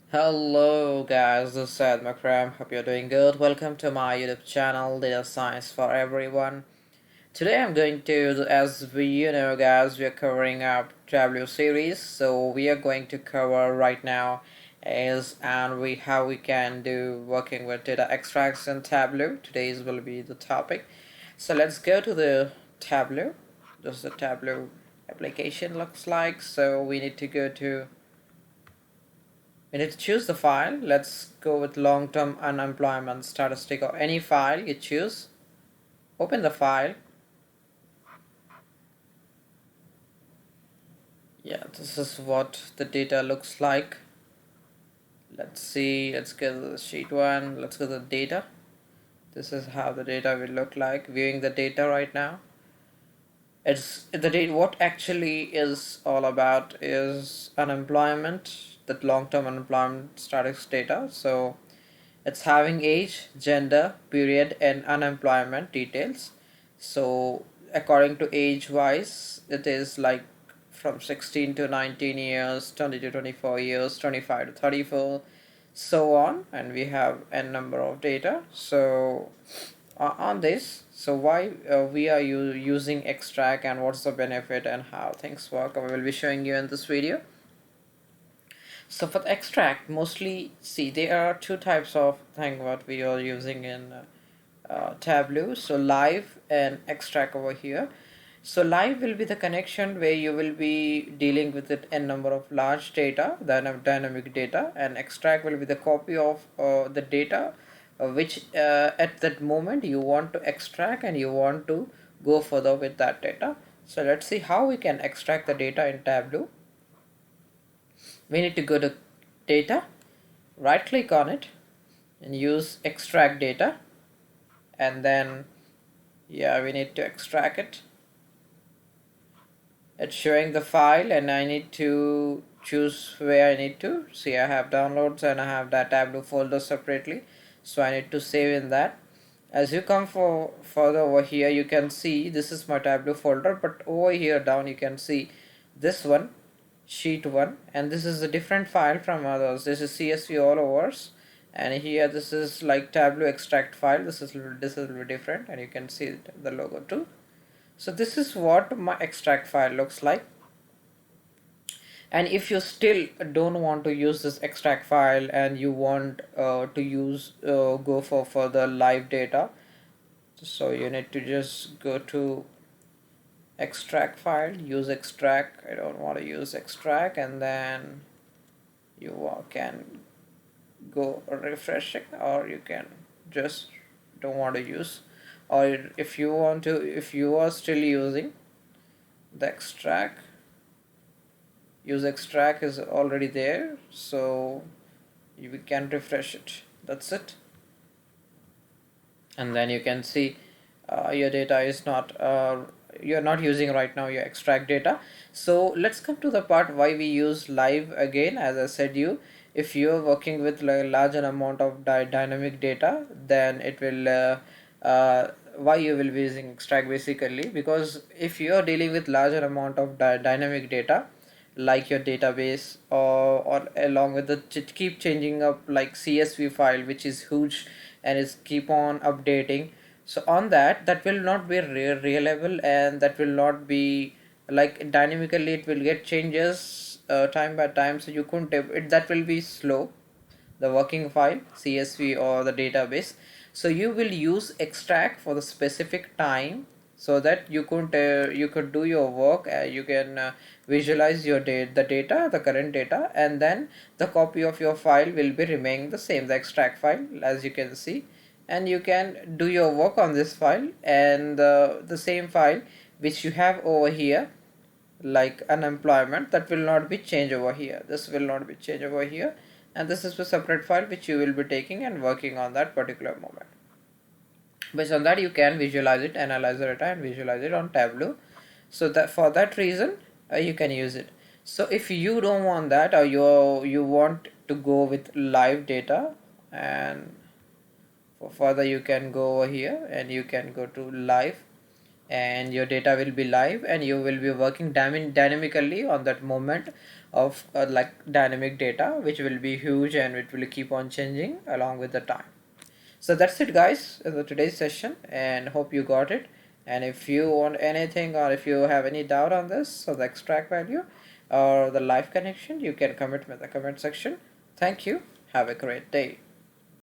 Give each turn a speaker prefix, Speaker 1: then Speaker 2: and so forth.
Speaker 1: Hello guys, this is Syed Makram. Hope you're doing good. Welcome to my YouTube channel, Data Science for Everyone. Today I'm going to, as guys, we are covering up Tableau series. So we are going to cover right now is and we how we can do working with data extracts in Tableau. Today's will be the topic. So let's go to the Tableau. This is the Tableau application looks like. So we need to go to we need to choose the file. Let's go with long-term unemployment statistic or any file you choose. Open the file. Yeah, this is what the data looks like. Let's see, let's go to the sheet one. Let's go to the data. This is how the data will look like. Viewing the data right now. It's the data. What actually is all about is unemployment, that long-term unemployment statistics data. So it's having age, gender, period, and unemployment details. So according to age wise, it is like from 16 to 19 years, 20 to 24 years, 25 to 34, so on. And we have n number of data. So on this, so why we are using extract and what's the benefit and how things work, I will be showing you in this video. So for the extract, mostly see there are two types of thing what we are using in Tableau. So live and extract over here. So live will be the connection where you will be dealing with it n number of large data, dynamic data, and extract will be the copy of the data which at that moment you want to extract and you want to go further with that data. So let's see how we can extract the data in Tableau. We need to go to data, right click on it and use extract data, and then we need to extract it. It's showing the file and I need to choose where I need to see. I have downloads and I have that Tableau folder separately, so I need to save in that. As you come further over here, you can see this is my Tableau folder, but over here down you can see this one, sheet 1, and this is a different file from others. This is CSV all overs, and here this is like Tableau extract file. This is a little bit different, and you can see the logo too. So this is what my extract file looks like. And if you still don't want to use this extract file and you want to use go for further live data, so you need to just go to extract file, use extract. I don't want to use extract, and then you can go refreshing, or you can just don't want to use, or if you want to, if you are still using the extract, use extract is already there, so you can refresh it. That's it. And then you can see your data is not you're not using right now your extract data. So let's come to the part why we use live again. As I said, you, if you're working with like a larger amount of dynamic data, then it will why you will be using extract basically, because if you're dealing with larger amount of dynamic data like your database, or along with the keep changing up like CSV file which is huge and is keep on updating, so on that will not be reliable, and that will not be like dynamically, it will get changes time by time, so you couldn't that will be slow, the working file CSV or the database. So you will use extract for the specific time, so that you could do your work, you can visualize your the current data, and then the copy of your file will be remaining the same, the extract file, as you can see, and you can do your work on this file, and the same file which you have over here like unemployment, that will not be changed over here, this will not be changed over here, and this is a separate file which you will be taking and working on that particular moment. Based on that, you can visualize it, analyze the data and visualize it on Tableau. So that for that reason you can use it. So if you don't want that, or you want to go with live data, and for further you can go over here and you can go to live, and your data will be live, and you will be working dynamically on that moment of like dynamic data, which will be huge and it will keep on changing along with the time. So that's it guys in the today's session, and hope you got it. And if you want anything, or if you have any doubt on this, so the extract value or the live connection, you can comment in the comment section. Thank you. Have a great day.